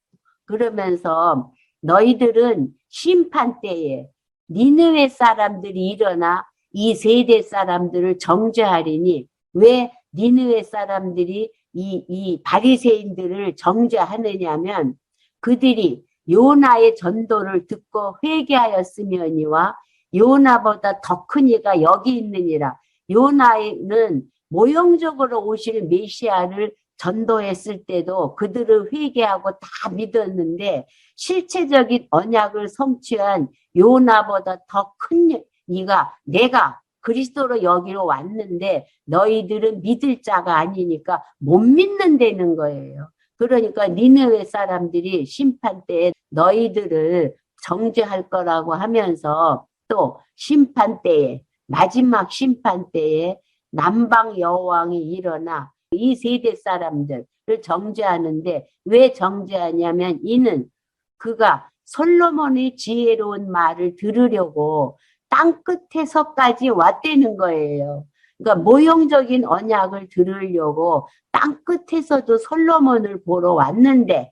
Speaker 1: 그러면서 너희들은 심판 때에 니느웨 사람들이 일어나 이 세대 사람들을 정죄하리니 왜 니느웨 사람들이 이 바리새인들을 정죄하느냐면 그들이 요나의 전도를 듣고 회개하였으며니와 요나보다 더 큰 이가 여기 있느니라. 요나는 모형적으로 오실 메시아를 전도했을 때도 그들을 회개하고 다 믿었는데 실체적인 언약을 성취한 요나보다 더 큰 이가 내가 그리스도로 여기로 왔는데 너희들은 믿을 자가 아니니까 못 믿는다는 거예요. 그러니까 니느웨 사람들이 심판 때에 너희들을 정죄할 거라고 하면서 또 심판 때에 마지막 심판 때에 남방 여호왕이 일어나 이 세대 사람들을 정죄하는데 왜 정죄하냐면 이는 그가 솔로몬의 지혜로운 말을 들으려고 땅 끝에서까지 왔다는 거예요. 그러니까 모형적인 언약을 들으려고 땅 끝에서도 솔로몬을 보러 왔는데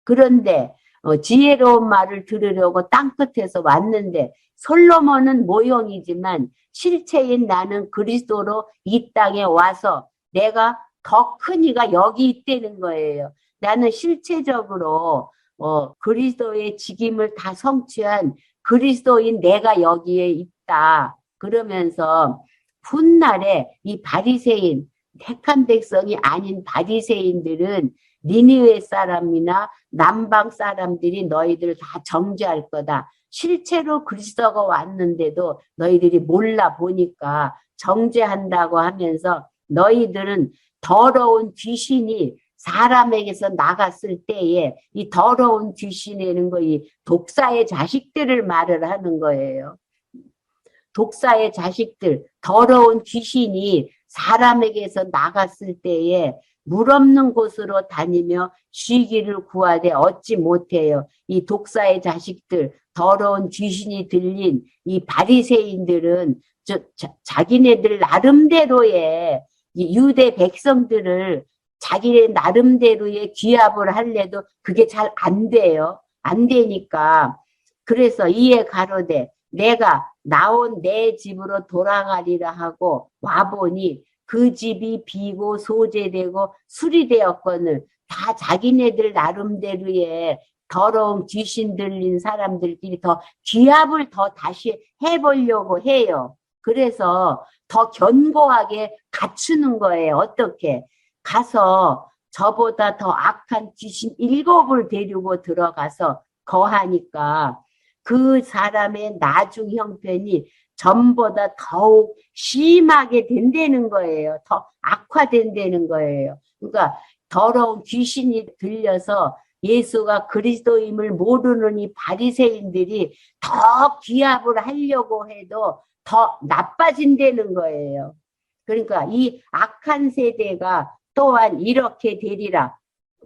Speaker 1: 그런데 지혜로운 말을 들으려고 땅 끝에서 왔는데 솔로몬은 모형이지만 실체인 나는 그리스도로 이 땅에 와서 내가 더 큰 이가 여기 있다는 거예요. 나는 실체적으로 그리스도의 직임을 다 성취한 그리스도인 내가 여기에 있다. 그러면서 훗날에 이 바리새인 택한 백성이 아닌 바리새인들은 니느웨 사람이나 남방 사람들이 너희들을 다 정죄할 거다. 실제로 그리스도가 왔는데도 너희들이 몰라 보니까 정죄한다고 하면서 너희들은 더러운 귀신이 사람에게서 나갔을 때에 이 더러운 귀신이라는 거 이 독사의 자식들을 말을 하는 거예요. 독사의 자식들, 더러운 귀신이 사람에게서 나갔을 때에 물 없는 곳으로 다니며 쉬기를 구하되 얻지 못해요. 이 독사의 자식들, 더러운 귀신이 들린 이 바리새인들은 자기네들 나름대로의 유대 백성들을 자기네 나름대로의 귀합을 할래도 그게 잘 안 돼요. 안 되니까 그래서 이에 가로되 내가 나온 내 집으로 돌아가리라 하고 와보니 그 집이 비고 소재되고 수리되었거늘 다 자기네들 나름대로의 더러운 귀신 들린 사람들끼리 더 기합을 더 다시 해보려고 해요. 그래서 더 견고하게 갖추는 거예요. 어떻게? 가서 저보다 더 악한 귀신 7을 데리고 들어가서 거하니까 그 사람의 나중 형편이 전보다 더욱 심하게 된다는 거예요. 더 악화된다는 거예요. 그러니까 더러운 귀신이 들려서 예수가 그리스도임을 모르는 이 바리새인들이 더 기합을 하려고 해도 더 나빠진다는 거예요. 그러니까 이 악한 세대가 또한 이렇게 되리라.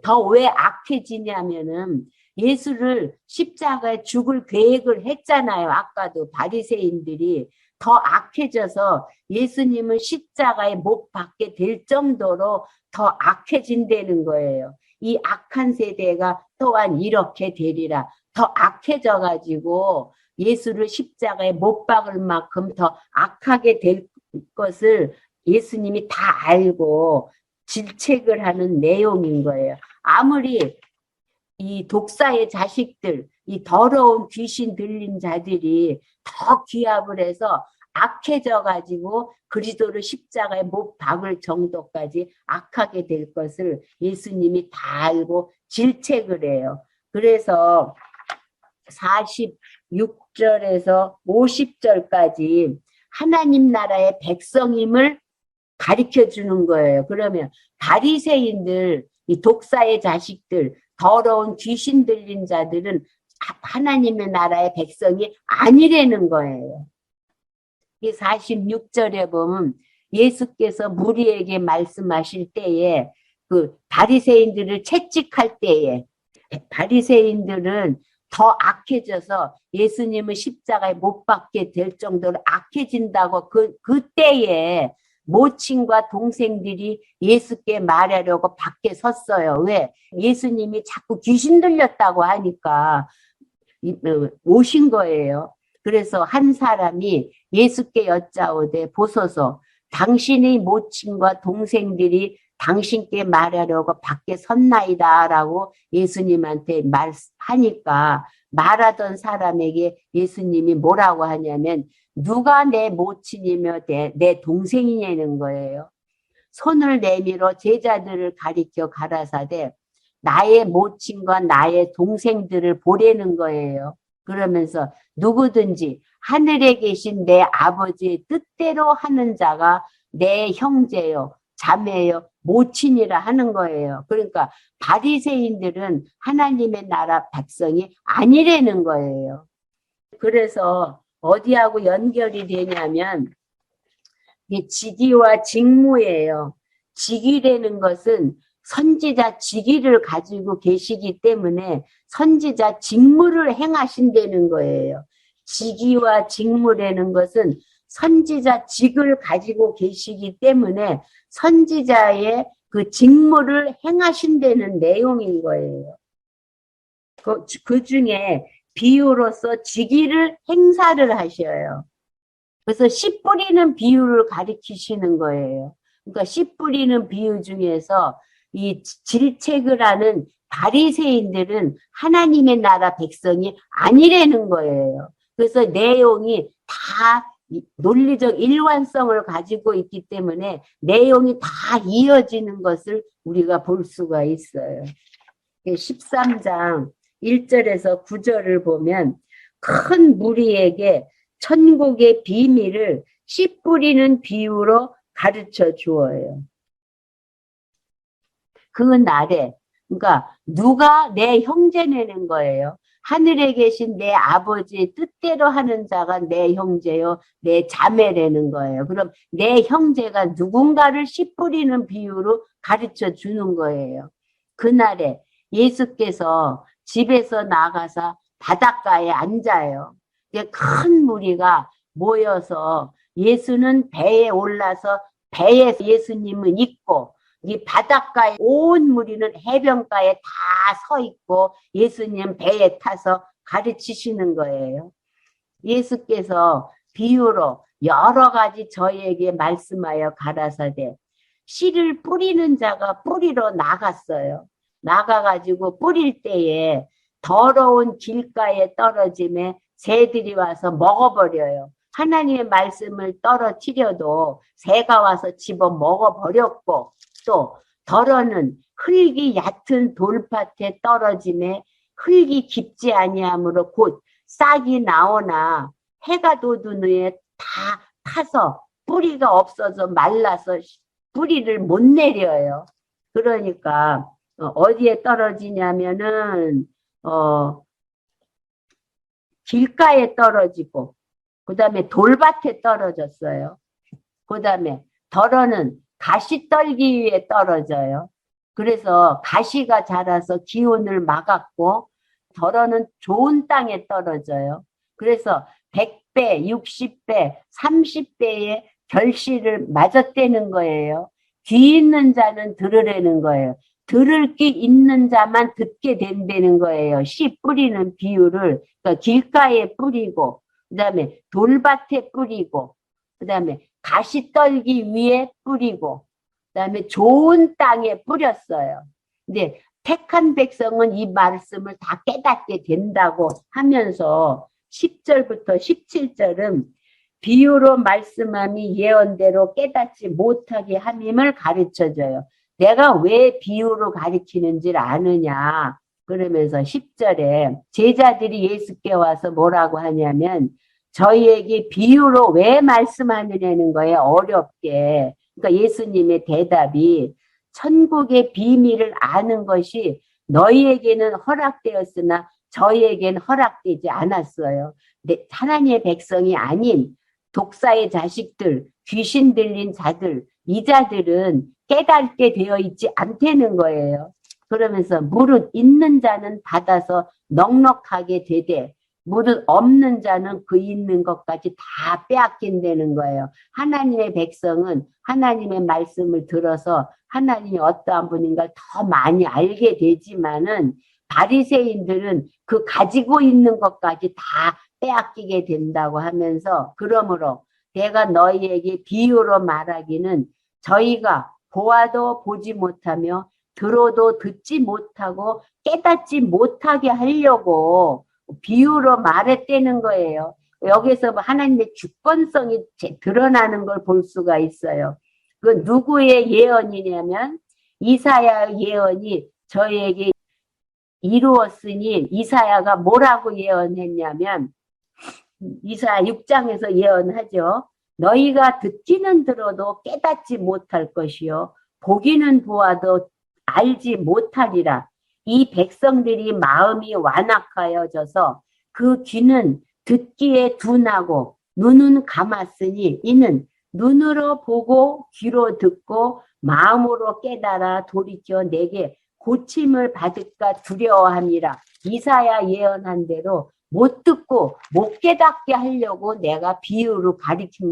Speaker 1: 더 왜 악해지냐면은 예수를 십자가에 죽을 계획을 했잖아요. 아까도 바리새인들이 더 악해져서 예수님은 십자가에 못 박게 될 정도로 더 악해진다는 거예요. 이 악한 세대가 또한 이렇게 되리라. 더 악해져 가지고 예수를 십자가에 못 박을 만큼 더 악하게 될 것을 예수님이 다 알고 질책을 하는 내용인 거예요. 아무리 이 독사의 자식들, 이 더러운 귀신 들린 자들이 더 기합을 해서 악해져 가지고 그리스도를 십자가에 못 박을 정도까지 악하게 될 것을 예수님이 다 알고 질책을 해요. 그래서 46절에서 50절까지 하나님 나라의 백성임을 가르쳐 주는 거예요. 그러면 바리새인들, 이 독사의 자식들, 더러운 귀신 들린 자들은 하나님의 나라의 백성이 아니라는 거예요. 이 46절에 보면 예수께서 무리에게 말씀하실 때에 그 바리새인들을 채찍할 때에 바리새인들은 더 악해져서 예수님은 십자가에 못 박게 될 정도로 악해진다고 그때에 모친과 동생들이 예수께 말하려고 밖에 섰어요. 왜? 예수님이 자꾸 귀신 들렸다고 하니까 오신 거예요. 그래서 한 사람이 예수께 여짜오되 보소서 당신의 모친과 동생들이 당신께 말하려고 밖에 섰나이다 라고 예수님한테 말하니까 말하던 사람에게 예수님이 뭐라고 하냐면 누가 내 모친이며 내 동생이냐는 거예요. 손을 내밀어 제자들을 가리켜 가라사대 나의 모친과 나의 동생들을 보라는 거예요. 그러면서 누구든지 하늘에 계신 내 아버지의 뜻대로 하는 자가 내 형제요, 자매요, 모친이라 하는 거예요. 그러니까 바리새인들은 하나님의 나라 백성이 아니라는 거예요. 그래서 어디하고 연결이 되냐면 직위와 직무예요. 직위라는 것은 선지자 직위를 가지고 계시기 때문에 선지자 직무를 행하신다는 거예요. 직위와 직무라는 것은 선지자 직을 가지고 계시기 때문에 선지자의 그 직무를 행하신다는 내용인 거예요. 그 중에 비유로서 직위를 행사를 하셔요. 그래서 씨 뿌리는 비유를 가리키시는 거예요. 그러니까 씨 뿌리는 비유 중에서 이 질책을 하는 바리새인들은 하나님의 나라 백성이 아니라는 거예요. 그래서 내용이 다 논리적 일관성을 가지고 있기 때문에 내용이 다 이어지는 것을 우리가 볼 수가 있어요. 13장 1절에서 9절을 보면 큰 무리에게 천국의 비밀을 씨 뿌리는 비유로 가르쳐 주어요. 그 날에 그러니까 누가 내 형제내는 거예요. 하늘에 계신 내 아버지의 뜻대로 하는 자가 내 형제요, 내 자매라는 거예요. 그럼 내 형제가 누군가를 씨 뿌리는 비유로 가르쳐 주는 거예요. 그날에 예수께서 집에서 나가서 바닷가에 앉아요. 큰 무리가 모여서 예수는 배에 올라서 배에 예수님은 있고 이 바닷가에 온 무리는 해변가에 다 서 있고 예수님 배에 타서 가르치시는 거예요. 예수께서 비유로 여러 가지 저희에게 말씀하여 가라사대 씨를 뿌리는 자가 뿌리러 나갔어요. 나가가지고 뿌릴 때에 더러운 길가에 떨어짐에 새들이 와서 먹어버려요. 하나님의 말씀을 떨어뜨려도 새가 와서 집어 먹어버렸고 또 덜어는 흙이 얕은 돌밭에 떨어짐에 흙이 깊지 아니하므로 곧 싹이 나오나 해가 돋은 후에 다 타서 뿌리가 없어서 말라서 뿌리를 못 내려요. 그러니까 어디에 떨어지냐면은 길가에 떨어지고 그 다음에 돌밭에 떨어졌어요. 그 다음에 덜어는 가시떨기 위에 떨어져요. 그래서 가시가 자라서 기온을 막았고 덜어는 좋은 땅에 떨어져요. 그래서 100배, 60배, 30배의 결실을 맞았다는 거예요. 귀 있는 자는 들으라는 거예요. 들을 귀 있는 자만 듣게 된다는 거예요. 씨 뿌리는 비유를 그러니까 길가에 뿌리고 그 다음에 돌밭에 뿌리고 그 다음에 가시떨기 위에 뿌리고 그 다음에 좋은 땅에 뿌렸어요. 근데 택한 백성은 이 말씀을 다 깨닫게 된다고 하면서 10절부터 17절은 비유로 말씀함이 예언대로 깨닫지 못하게 함임을 가르쳐줘요. 내가 왜 비유로 가르치는지를 아느냐. 그러면서 10절에 제자들이 예수께 와서 뭐라고 하냐면 저희에게 비유로 왜 말씀하느냐는 거예요. 어렵게. 그러니까 예수님의 대답이 천국의 비밀을 아는 것이 너희에게는 허락되었으나 저희에게는 허락되지 않았어요. 근데 하나님의 백성이 아닌 독사의 자식들, 귀신 들린 자들, 이 자들은 깨닫게 되어 있지 않다는 거예요. 그러면서 무릇 있는 자는 받아서 넉넉하게 되되 무릇 없는 자는 그 있는 것까지 다 빼앗긴다는 거예요. 하나님의 백성은 하나님의 말씀을 들어서 하나님이 어떠한 분인가 더 많이 알게 되지만은 바리새인들은 그 가지고 있는 것까지 다 빼앗기게 된다고 하면서 그러므로 내가 너희에게 비유로 말하기는 저희가 보아도 보지 못하며 들어도 듣지 못하고 깨닫지 못하게 하려고 비유로 말했다는 거예요. 여기서 하나님의 주권성이 드러나는 걸 볼 수가 있어요. 그 누구의 예언이냐면 이사야 예언이 저에게 이루었으니 이사야가 뭐라고 예언했냐면 이사야 6장에서 예언하죠. 너희가 듣기는 들어도 깨닫지 못할 것이요 보기는 보아도 알지 못하리라. 이 백성들이 마음이 완악하여져서 그 귀는 듣기에 둔하고 눈은 감았으니 이는 눈으로 보고 귀로 듣고 마음으로 깨달아 돌이켜 내게 고침을 받을까 두려워함이라. 이사야 예언한 대로 못 듣고 못 깨닫게 하려고 내가 비유로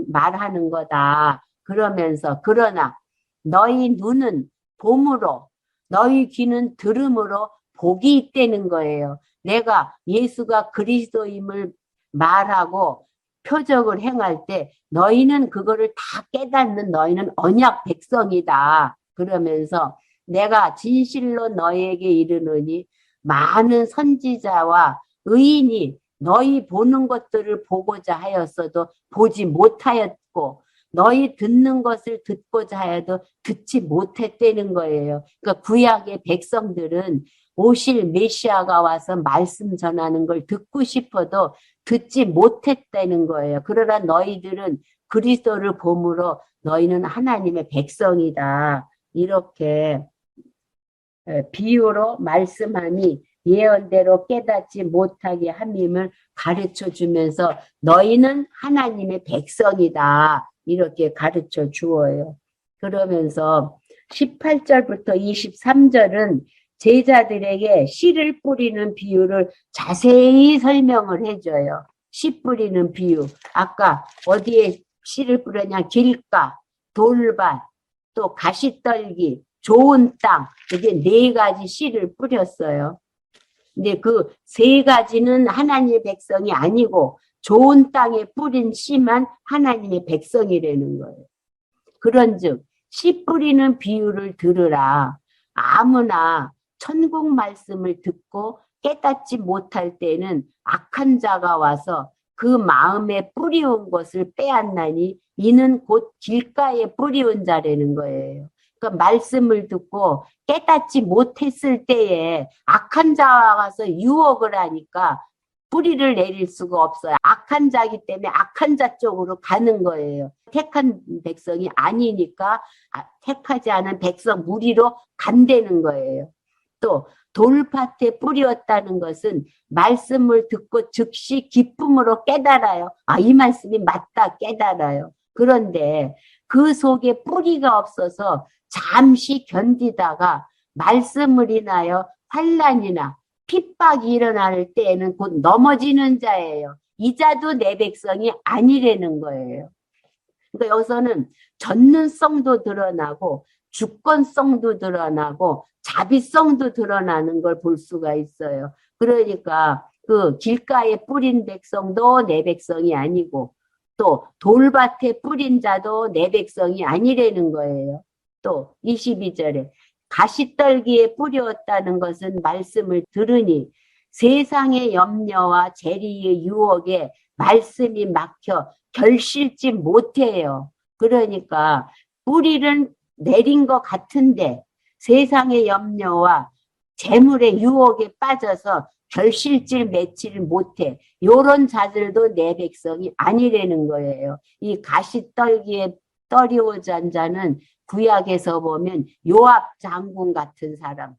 Speaker 1: 말하는 거다. 그러면서 그러나 너희 눈은 봄으로 너희 귀는 들음으로 복이 있다는 거예요. 내가 예수가 그리스도임을 말하고 표적을 행할 때 너희는 그거를 다 깨닫는 너희는 언약 백성이다. 그러면서 내가 진실로 너희에게 이르노니 많은 선지자와 의인이 너희 보는 것들을 보고자 하였어도 보지 못하였고 너희 듣는 것을 듣고자 하여도 듣지 못했다는 거예요. 그러니까 구약의 백성들은 오실 메시아가 와서 말씀 전하는 걸 듣고 싶어도 듣지 못했다는 거예요. 그러나 너희들은 그리스도를 보므로 너희는 하나님의 백성이다. 이렇게 비유로 말씀함이 예언대로 깨닫지 못하게 함임을 가르쳐 주면서 너희는 하나님의 백성이다. 이렇게 가르쳐 주어요. 그러면서 18절부터 23절은 제자들에게 씨를 뿌리는 비유를 자세히 설명을 해줘요. 씨 뿌리는 비유. 아까 어디에 씨를 뿌렸냐? 길가, 돌밭, 또 가시떨기, 좋은 땅, 이게 4가지 씨를 뿌렸어요. 근데 그 3가지는 하나님의 백성이 아니고 좋은 땅에 뿌린 씨만 하나님의 백성이라는 거예요. 그런즉 씨 뿌리는 비유를 들으라. 아무나 천국 말씀을 듣고 깨닫지 못할 때는 악한 자가 와서 그 마음에 뿌리온 것을 빼앗나니 이는 곧 길가에 뿌리온 자라는 거예요. 그러니까 말씀을 듣고 깨닫지 못했을 때에 악한 자와 가서 유혹을 하니까 뿌리를 내릴 수가 없어요. 악한 자기 때문에 악한 자 쪽으로 가는 거예요. 택한 백성이 아니니까 택하지 않은 백성 무리로 간다는 거예요. 또 돌밭에 뿌리었다는 것은 말씀을 듣고 즉시 기쁨으로 깨달아요. 아, 이 말씀이 맞다 깨달아요. 그런데 그 속에 뿌리가 없어서 잠시 견디다가 말씀을 인하여 환난이나 핍박이 일어날 때에는 곧 넘어지는 자예요. 이 자도 내 백성이 아니라는 거예요. 그러니까 여기서는 전능성도 드러나고 주권성도 드러나고 자비성도 드러나는 걸 볼 수가 있어요. 그러니까 그 길가에 뿌린 백성도 내 백성이 아니고 또 돌밭에 뿌린 자도 내 백성이 아니라는 거예요. 또 22절에 가시떨기에 뿌렸다는 것은 말씀을 들으니 세상의 염려와 재리의 유혹에 말씀이 막혀 결실지 못해요. 그러니까 뿌리를 내린 것 같은데 세상의 염려와 재물의 유혹에 빠져서 결실질 맺지를 못해. 요런 자들도 내 백성이 아니라는 거예요. 이 가시떨기에 떨이오잔 자는 구약에서 보면 요압 장군 같은 사람.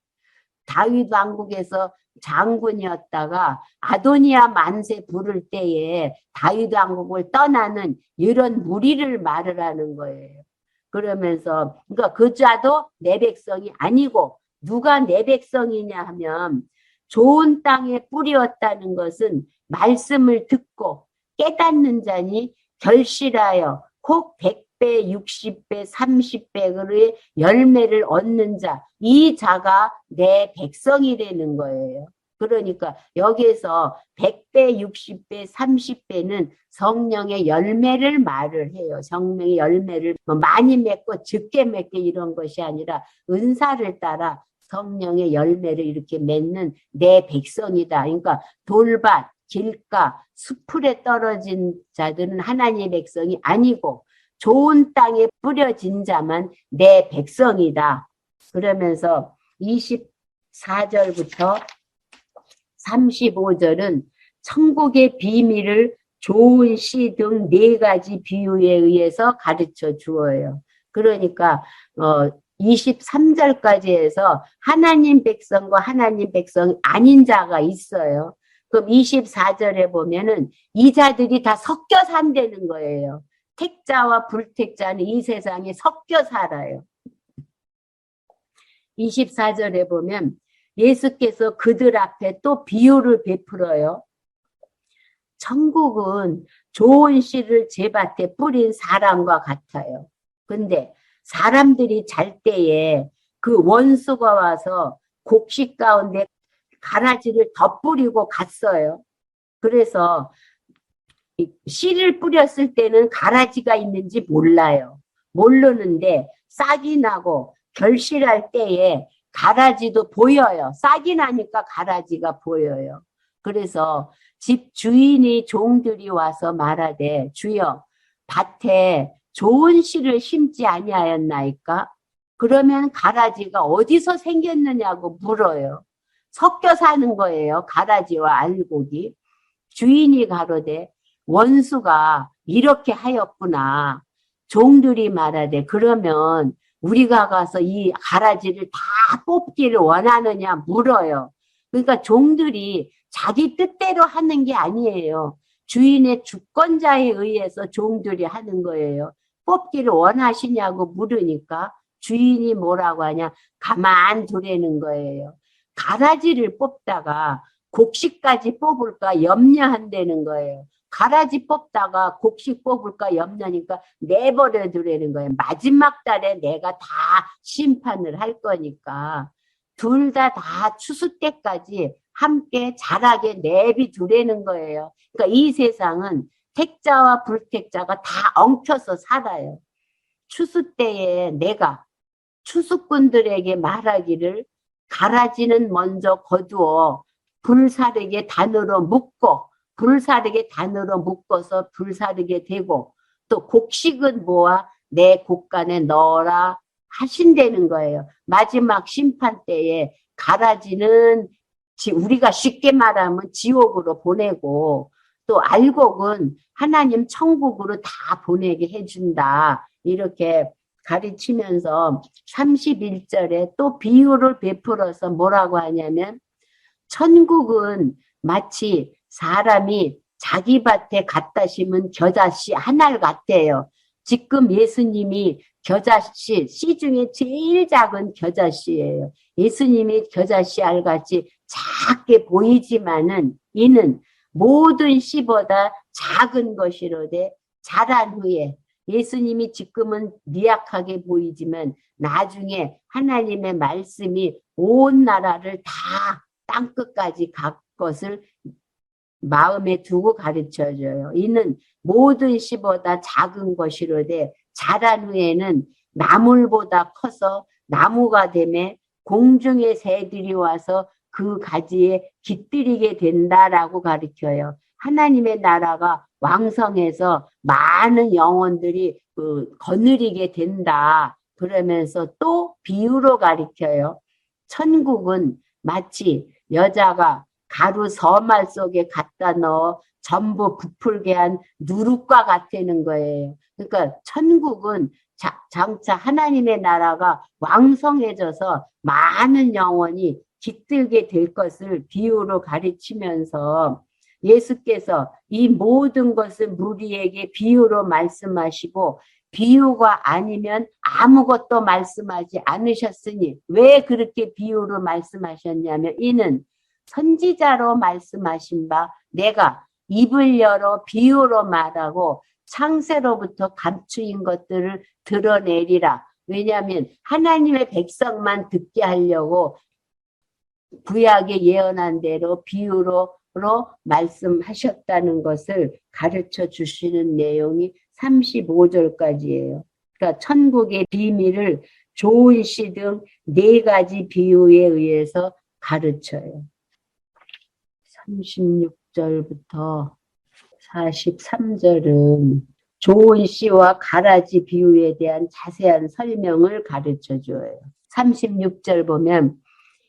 Speaker 1: 다윗 왕국에서 장군이었다가 아도니아 만세 부를 때에 다윗 왕국을 떠나는 이런 무리를 말을 하는 거예요. 그러면서 그러니까 그 자도 내 백성이 아니고 누가 내 백성이냐 하면 좋은 땅에 뿌리었다는 것은 말씀을 듣고 깨닫는 자니 결실하여 혹 100배, 60배, 30배의 열매를 얻는 자, 이 자가 내 백성이 되는 거예요. 그러니까 여기에서 100배, 60배, 30배는 성령의 열매를 말을 해요. 성령의 열매를 많이 맺고 적게 맺게 이런 것이 아니라 은사를 따라 성령의 열매를 이렇게 맺는 내 백성이다. 그러니까 돌밭, 길가, 수풀에 떨어진 자들은 하나님의 백성이 아니고 좋은 땅에 뿌려진 자만 내 백성이다. 그러면서 24절부터 35절은 천국의 비밀을 좋은 시 등 4가지 비유에 의해서 가르쳐 주어요. 그러니까 23절까지 해서 하나님 백성과 하나님 백성 아닌 자가 있어요. 그럼 24절에 보면은 이 자들이 다 섞여 산다는 거예요. 택자와 불택자는 이 세상에 섞여 살아요. 24절에 보면 예수께서 그들 앞에 또 비유를 베풀어요. 천국은 좋은 씨를 제밭에 뿌린 사람과 같아요. 근데 사람들이 잘 때에 그 원수가 와서 곡식 가운데 가라지를 덧뿌리고 갔어요. 그래서 씨를 뿌렸을 때는 가라지가 있는지 몰라요. 모르는데 싹이 나고 결실할 때에 가라지도 보여요. 싹이 나니까 가라지가 보여요. 그래서 집 주인이 종들이 와서 말하되 주여 밭에 좋은 씨를 심지 아니하였나이까? 그러면 가라지가 어디서 생겼느냐고 물어요. 섞여 사는 거예요. 가라지와 알곡이. 주인이 가로되 원수가 이렇게 하였구나. 종들이 말하되 그러면 우리가 가서 이 가라지를 다 뽑기를 원하느냐 물어요. 그러니까 종들이 자기 뜻대로 하는 게 아니에요. 주인의 주권자에 의해서 종들이 하는 거예요. 뽑기를 원하시냐고 물으니까 주인이 뭐라고 하냐 가만 두라는 거예요. 가라지를 뽑다가 곡식까지 뽑을까 염려한다는 거예요. 가라지 뽑다가 곡식 뽑을까 염려니까 내버려 두라는 거예요. 마지막 달에 내가 다 심판을 할 거니까 둘 다 추수 때까지 함께 자라게 내비 두라는 거예요. 그러니까 이 세상은 택자와 불택자가 다 엉켜서 살아요. 추수 때에 내가 추수꾼들에게 말하기를 가라지는 먼저 거두어 불사르게 단으로 묶고 불사르게 단으로 묶어서 불사르게 되고 또 곡식은 모아 내 곡간에 넣어라 하신다는 거예요. 마지막 심판 때에 가라지는 우리가 쉽게 말하면 지옥으로 보내고 또 알곡은 하나님 천국으로 다 보내게 해준다. 이렇게 가르치면서 31절에 또 비유를 베풀어서 뭐라고 하냐면 천국은 마치 사람이 자기 밭에 갖다 심은 겨자씨 한 알 같아요. 지금 예수님이 겨자씨, 씨 중에 제일 작은 겨자씨예요. 예수님이 겨자씨 알같이 작게 보이지만은 이는 모든 씨보다 작은 것이로되 자란 후에 예수님이 지금은 미약하게 보이지만 나중에 하나님의 말씀이 온 나라를 다 땅끝까지 갈 것을 마음에 두고 가르쳐줘요. 이는 모든 씨보다 작은 것이로되 자란 후에는 나물보다 커서 나무가 되매 공중의 새들이 와서 그 가지에 깃들이게 된다라고 가르쳐요. 하나님의 나라가 왕성해서 많은 영혼들이 거느리게 된다. 그러면서 또 비유로 가르쳐요. 천국은 마치 여자가 가루 서말 속에 갖다 넣어 전부 부풀게 한 누룩과 같다는 거예요. 그러니까 천국은 장차 하나님의 나라가 왕성해져서 많은 영혼이 깃들게 될 것을 비유로 가르치면서 예수께서 이 모든 것을 무리에게 비유로 말씀하시고 비유가 아니면 아무것도 말씀하지 않으셨으니 왜 그렇게 비유로 말씀하셨냐면 이는 선지자로 말씀하신 바 내가 입을 열어 비유로 말하고 창세로부터 감추인 것들을 드러내리라. 왜냐하면 하나님의 백성만 듣게 하려고 구약에 예언한 대로 비유로 말씀하셨다는 것을 가르쳐 주시는 내용이 35절까지예요. 그러니까 천국의 비밀을 좋은 시 등 4가지 비유에 의해서 가르쳐요. 36절부터 43절은 좋은 씨와 가라지 비유에 대한 자세한 설명을 가르쳐 줘요. 36절 보면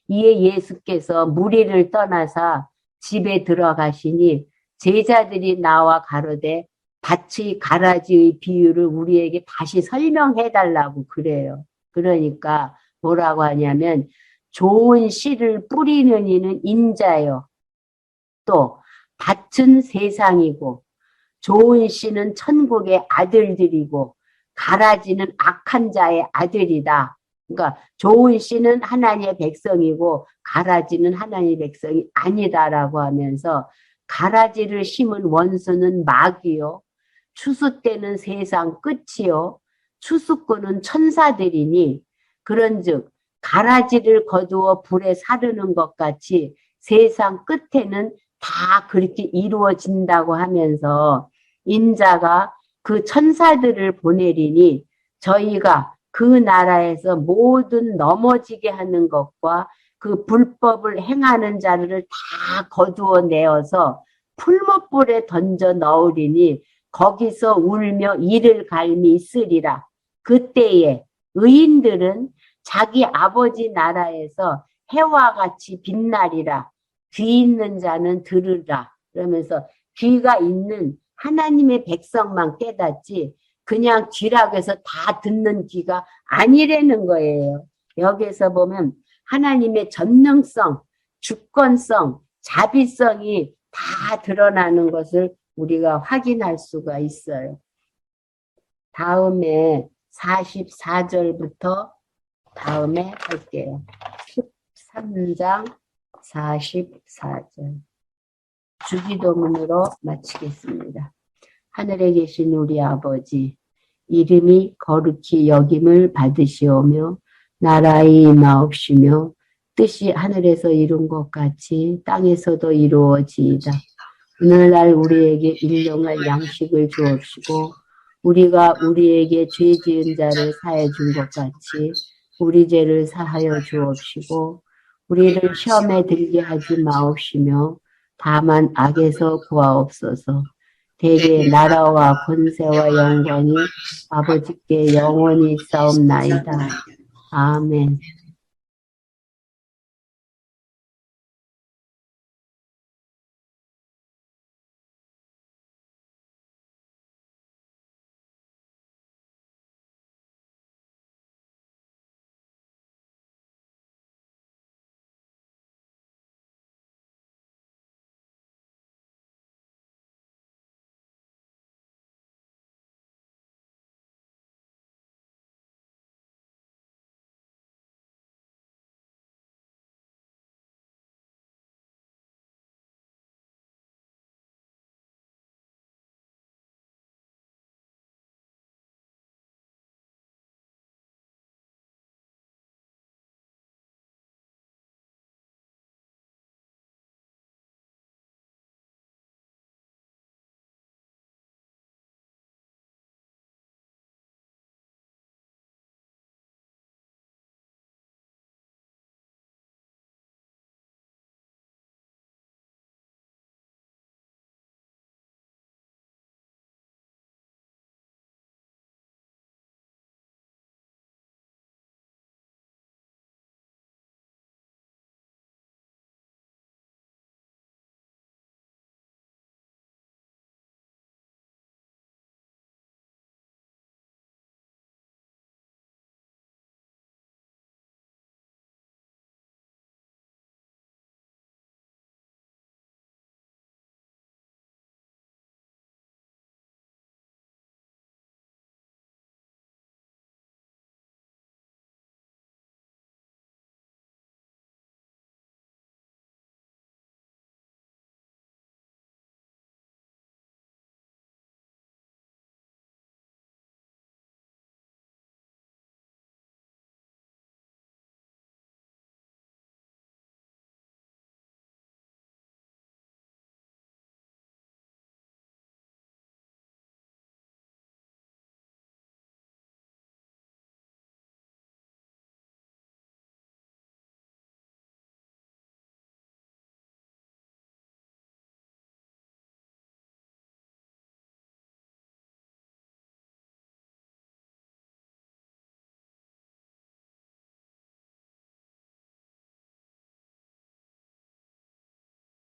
Speaker 1: 이에 예수께서 무리를 떠나사 집에 들어가시니 제자들이 나와 가로되 밭의 가라지의 비유를 우리에게 다시 설명해 달라고 그래요. 그러니까 뭐라고 하냐면 좋은 씨를 뿌리는 이는 인자요. 또 밭은 세상이고 좋은 씨는 천국의 아들들이고 가라지는 악한 자의 아들이다. 그러니까 좋은 씨는 하나님의 백성이고 가라지는 하나님의 백성이 아니다라고 하면서 가라지를 심은 원수는 마귀요. 추수 때는 세상 끝이요. 추수꾼은 천사들이니 그런즉 가라지를 거두어 불에 사르는 것 같이 세상 끝에는 다 그렇게 이루어진다고 하면서 인자가 그 천사들을 보내리니 저희가 그 나라에서 모든 넘어지게 하는 것과 그 불법을 행하는 자를 다 거두어 내어서 풀무불에 던져 넣으리니 거기서 울며 이를 갈미 있으리라. 그때에 의인들은 자기 아버지 나라에서 해와 같이 빛나리라. 귀 있는 자는 들으라. 그러면서 귀가 있는 하나님의 백성만 깨닫지 그냥 귀라고 해서 다 듣는 귀가 아니라는 거예요. 여기서 보면 하나님의 전능성, 주권성, 자비성이 다 드러나는 것을 우리가 확인할 수가 있어요. 다음에 44절부터 다음에 할게요. 13장 44절. 주기도문으로 마치겠습니다. 하늘에 계신 우리 아버지, 이름이 거룩히 여김을 받으시오며 나라의 임하옵시며 뜻이 하늘에서 이룬 것 같이 땅에서도 이루어지이다. 오늘날 우리에게 일용할 양식을 주옵시고 우리가 우리에게 죄 지은 자를 사해 준 것 같이 우리 죄를 사하여 주옵시고 우리를 시험에 들게 하지 마옵시며 다만 악에서 구하옵소서. 대개 나라와 권세와 영광이 아버지께 영원히 있사옵나이다. 아멘.